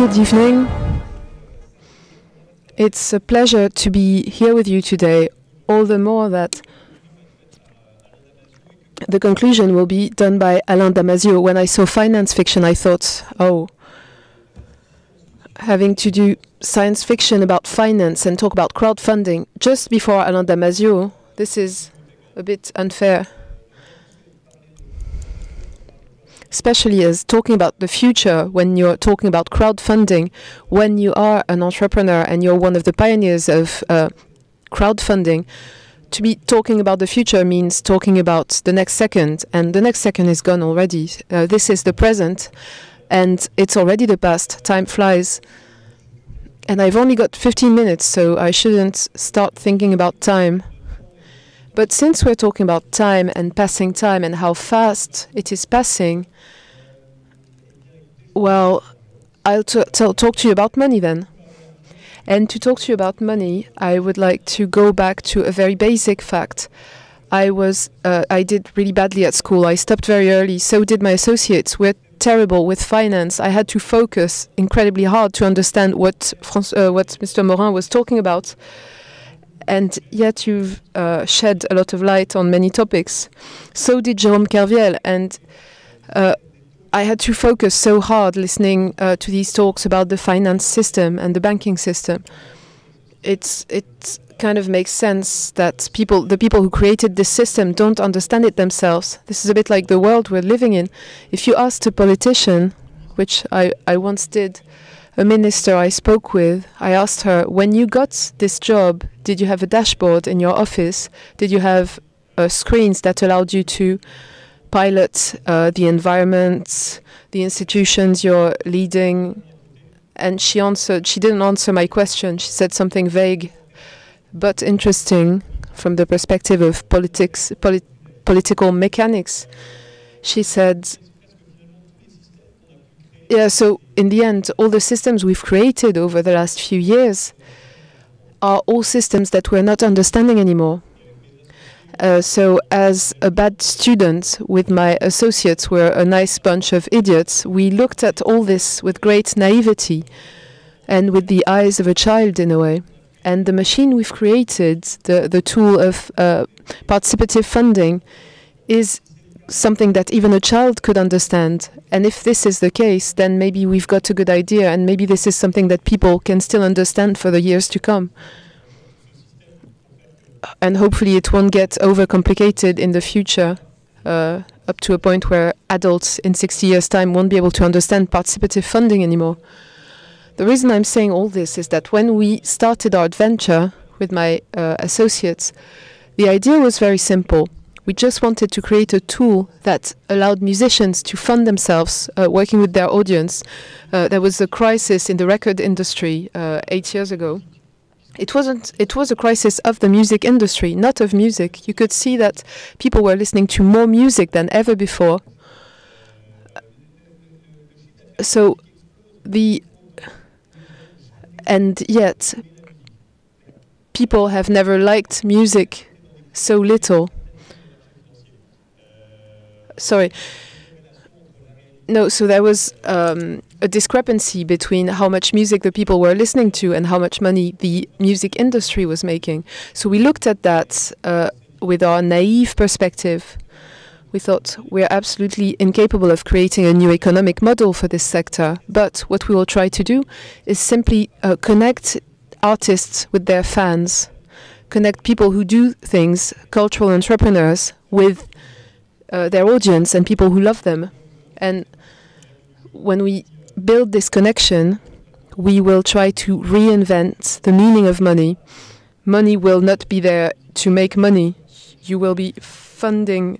Good evening. It's a pleasure to be here with you today, all the more that the conclusion will be done by Alain Damasio. When I saw finance fiction, I thought, oh, having to do science fiction about finance and talk about crowdfunding just before Alain Damasio, this is a bit unfair. Especially as talking about the future, when you're talking about crowdfunding, when you are an entrepreneur and you're one of the pioneers of crowdfunding, to be talking about the future means talking about the next second, and the next second is gone already. This is the present, and it's already the past. Time flies. And I've only got 15 minutes, so I shouldn't start thinking about time. But since we're talking about time and passing time and how fast it is passing, well, I'll talk to you about money then. And to talk to you about money, I would like to go back to a very basic fact. I did really badly at school. I stopped very early. So did my associates. We're terrible with finance. I had to focus incredibly hard to understand what Mr. Morin was talking about. And yet you've shed a lot of light on many topics. So did Jérôme Kerviel. And I had to focus so hard listening to these talks about the finance system and the banking system. It kind of makes sense that the people who created this system don't understand it themselves. This is a bit like the world we're living in. If you asked a politician, which I once did, a minister I spoke with, I asked her, when you got this job, did you have a dashboard in your office? Did you have screens that allowed you to pilot the environment, the institutions you're leading? And she didn't answer my question. She said something vague, but interesting from the perspective of political mechanics. She said, yeah, so in the end, all the systems we've created over the last few years are all systems that we're not understanding anymore. So as a bad student with my associates, we're a nice bunch of idiots, we looked at all this with great naivety and with the eyes of a child in a way. And the machine we've created, the tool of participative funding, is something that even a child could understand. And if this is the case, then maybe we've got a good idea, and maybe this is something that people can still understand for the years to come. And hopefully it won't get overcomplicated in the future, up to a point where adults in 60 years' time won't be able to understand participative funding anymore. The reason I'm saying all this is that when we started our adventure with my associates, the idea was very simple. We just wanted to create a tool that allowed musicians to fund themselves, working with their audience. There was a crisis in the record industry 8 years ago. It was a crisis of the music industry, not of music. You could see that people were listening to more music than ever before. And yet, people have never liked music so little. Sorry. No, so there was a discrepancy between how much music the people were listening to and how much money the music industry was making. So we looked at that with our naive perspective. We thought we're absolutely incapable of creating a new economic model for this sector. But what we will try to do is simply connect artists with their fans, connect people who do things, cultural entrepreneurs, with their audience and people who love them. And when we build this connection, we will try to reinvent the meaning of money. Money will not be there to make money. You will be funding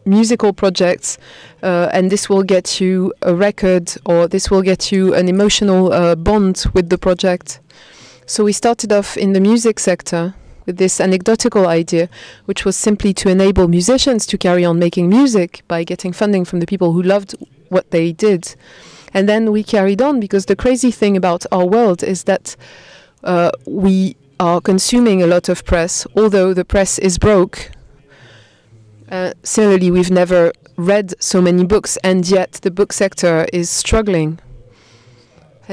musical projects, and this will get you a record, or this will get you an emotional bond with the project. So we started off in the music sector with this anecdotal idea, which was simply to enable musicians to carry on making music by getting funding from the people who loved what they did. And then we carried on, because the crazy thing about our world is that we are consuming a lot of press, although the press is broke. Similarly, we've never read so many books, and yet the book sector is struggling.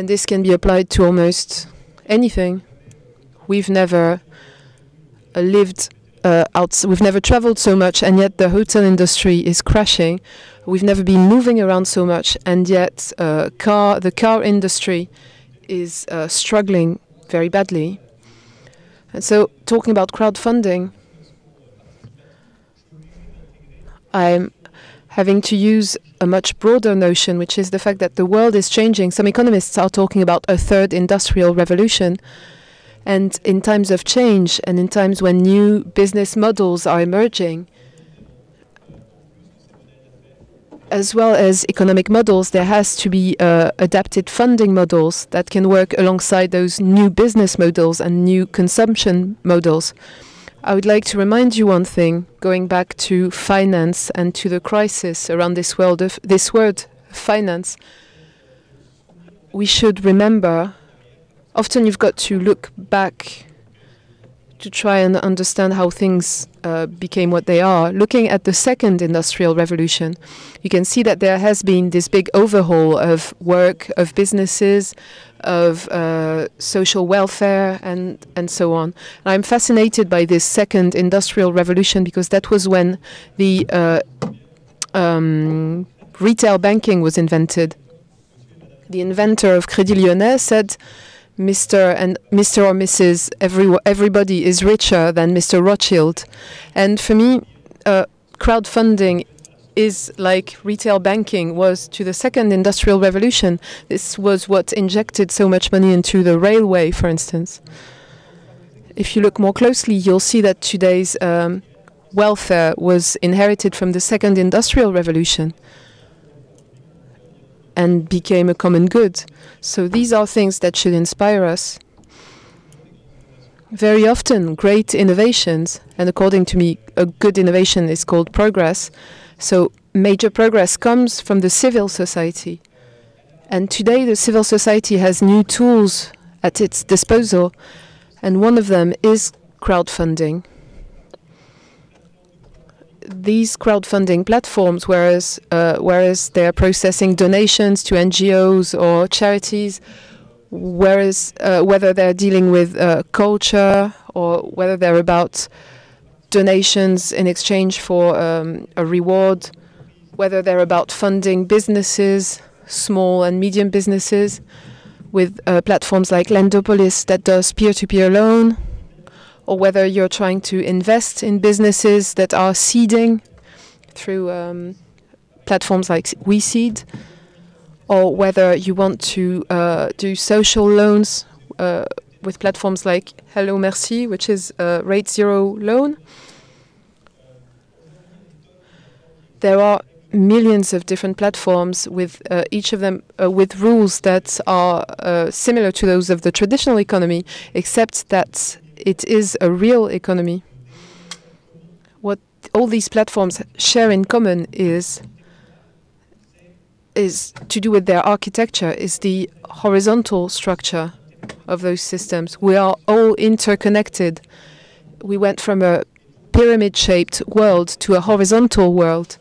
And this can be applied to almost anything. We've never we've never traveled so much, and yet the hotel industry is crashing. We've never been moving around so much, and yet the car industry is struggling very badly. And so, talking about crowdfunding, I'm having to use a much broader notion, which is the fact that the world is changing. Some economists are talking about a third industrial revolution. And in times of change, and in times when new business models are emerging, as well as economic models, there has to be adapted funding models that can work alongside those new business models and new consumption models. I would like to remind you one thing, going back to finance and to the crisis around this word finance. We should remember, often you've got to look back to try and understand how things became what they are. Looking at the second industrial revolution, you can see that there has been this big overhaul of work, of businesses, of social welfare, and so on. And I'm fascinated by this second industrial revolution because that was when the retail banking was invented. The inventor of Crédit Lyonnais said, Mr. or Mrs. Everybody is richer than Mr. Rothschild. And for me, crowdfunding is like retail banking was to the second industrial revolution. This was what injected so much money into the railway, for instance. If you look more closely, you'll see that today's welfare was inherited from the second industrial revolution and became a common good. So these are things that should inspire us. Very often, great innovations, and according to me, a good innovation is called progress. So major progress comes from the civil society. And today, the civil society has new tools at its disposal, and one of them is crowdfunding. These crowdfunding platforms, whereas they're processing donations to NGOs or charities, whether they're dealing with culture or whether they're about donations in exchange for a reward, whether they're about funding businesses, small and medium businesses, with platforms like Lendopolis that does peer-to-peer loan, or whether you're trying to invest in businesses that are seeding through platforms like WeSeed, or whether you want to do social loans with platforms like Hello Merci, which is a rate zero loan. There are millions of different platforms with each of them with rules that are similar to those of the traditional economy, except that it is a real economy. What all these platforms share in common is to do with their architecture, is the horizontal structure of those systems. We are all interconnected. We went from a pyramid-shaped world to a horizontal world.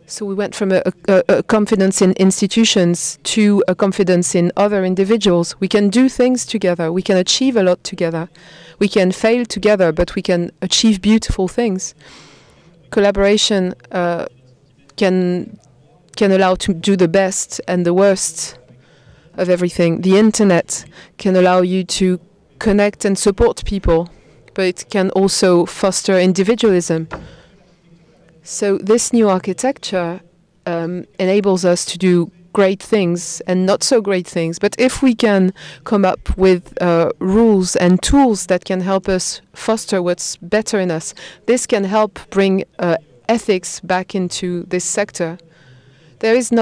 So we went from a confidence in institutions to a confidence in other individuals. We can do things together. We can achieve a lot together. We can fail together, but we can achieve beautiful things. Collaboration can allow to do the best and the worst of everything. The internet can allow you to connect and support people, but it can also foster individualism. So this new architecture enables us to do great things and not so great things. But if we can come up with rules and tools that can help us foster what's better in us, this can help bring ethics back into this sector. There is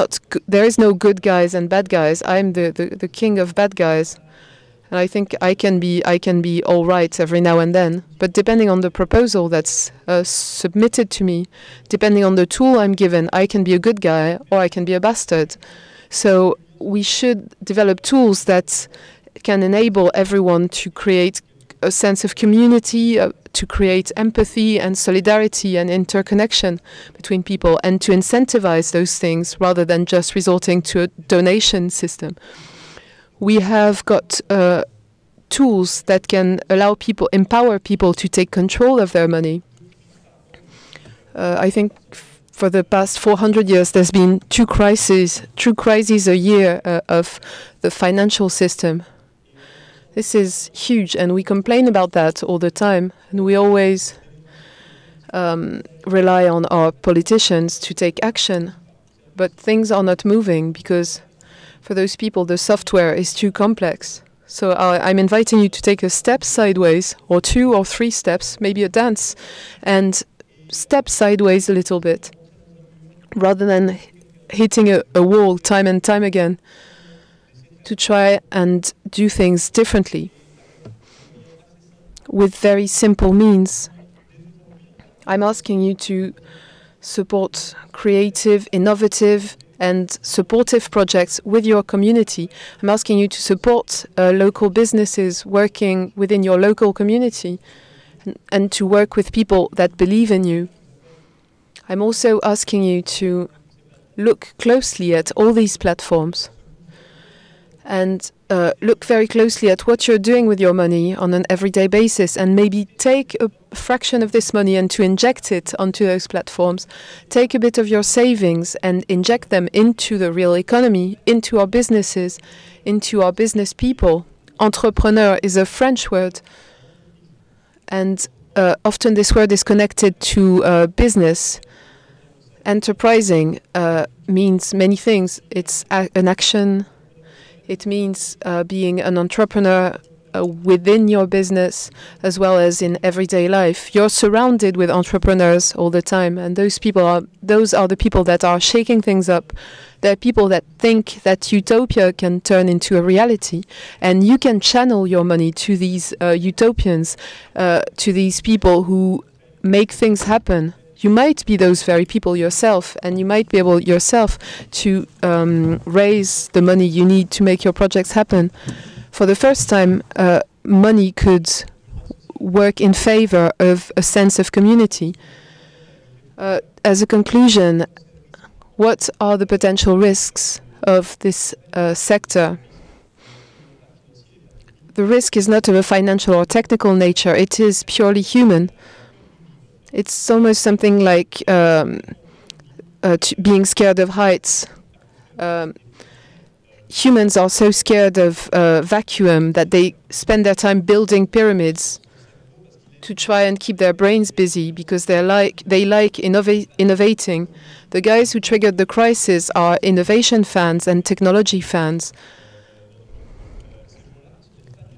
no good guys and bad guys. I'm the king of bad guys. And I think I can be all right every now and then. But depending on the proposal that's submitted to me, depending on the tool I'm given, I can be a good guy or I can be a bastard. So we should develop tools that can enable everyone to create a sense of community, to create empathy and solidarity and interconnection between people, and to incentivize those things rather than just resorting to a donation system. we have got tools that can allow people, empower people to take control of their money. I think for the past 400 years, there's been two crises a year of the financial system. This is huge, and we complain about that all the time, and we always rely on our politicians to take action. But things are not moving because for those people, the software is too complex. So I'm inviting you to take a step sideways, or 2 or 3 steps, maybe a dance, and step sideways a little bit, rather than hitting a wall time and time again, to try and do things differently with very simple means. I'm asking you to support creative, innovative, and supportive projects with your community. I'm asking you to support local businesses working within your local community and to work with people that believe in you. I'm also asking you to look closely at all these platforms and look very closely at what you're doing with your money on an everyday basis, and maybe take a fraction of this money and to inject it onto those platforms. Take a bit of your savings and inject them into the real economy, into our businesses, into our business people. Entrepreneur is a French word, and often this word is connected to business. Enterprising means many things. It's an action. It means being an entrepreneur within your business as well as in everyday life. You're surrounded with entrepreneurs all the time, and those are the people that are shaking things up. They're people that think that utopia can turn into a reality, and you can channel your money to these utopians, to these people who make things happen. You might be those very people yourself, and you might be able yourself to raise the money you need to make your projects happen. For the first time, money could work in favor of a sense of community. As a conclusion, what are the potential risks of this sector? The risk is not of a financial or technical nature, it is purely human. It's almost something like being scared of heights. Humans are so scared of vacuum that they spend their time building pyramids to try and keep their brains busy because they like innovating. The guys who triggered the crisis are innovation fans and technology fans.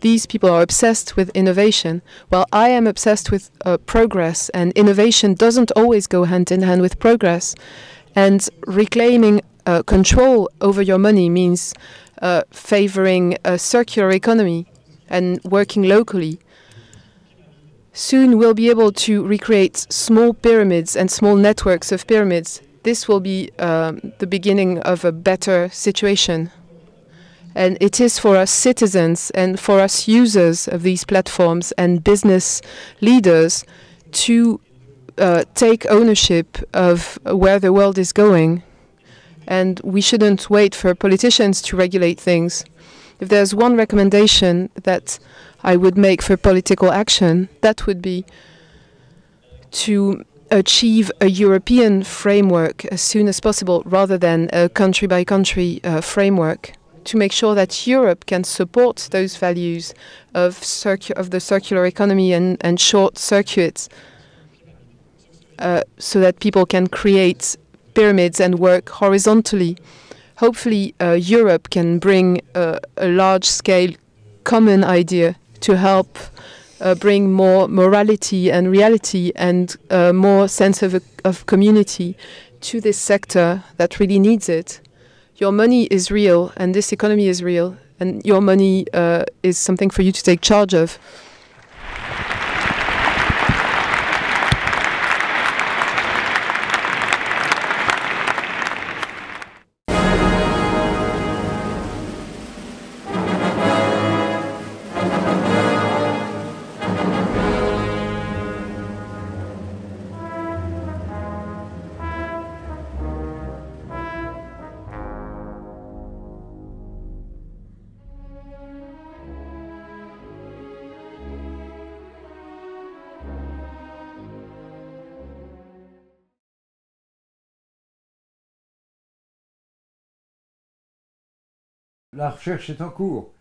These people are obsessed with innovation, while I am obsessed with progress, and innovation doesn't always go hand in hand with progress. And reclaiming control over your money means favoring a circular economy and working locally. Soon we'll be able to recreate small pyramids and small networks of pyramids. This will be the beginning of a better situation. And it is for us citizens and for us users of these platforms and business leaders to take ownership of where the world is going. And we shouldn't wait for politicians to regulate things. If there's one recommendation that I would make for political action, that would be to achieve a European framework as soon as possible rather than a country-by-country framework, to make sure that Europe can support those values of the circular economy and short circuits, so that people can create pyramids and work horizontally. Hopefully, Europe can bring a large-scale common idea to help bring more morality and reality and more sense of community to this sector that really needs it. Your money is real, and this economy is real, and your money is something for you to take charge of. La recherche est en cours.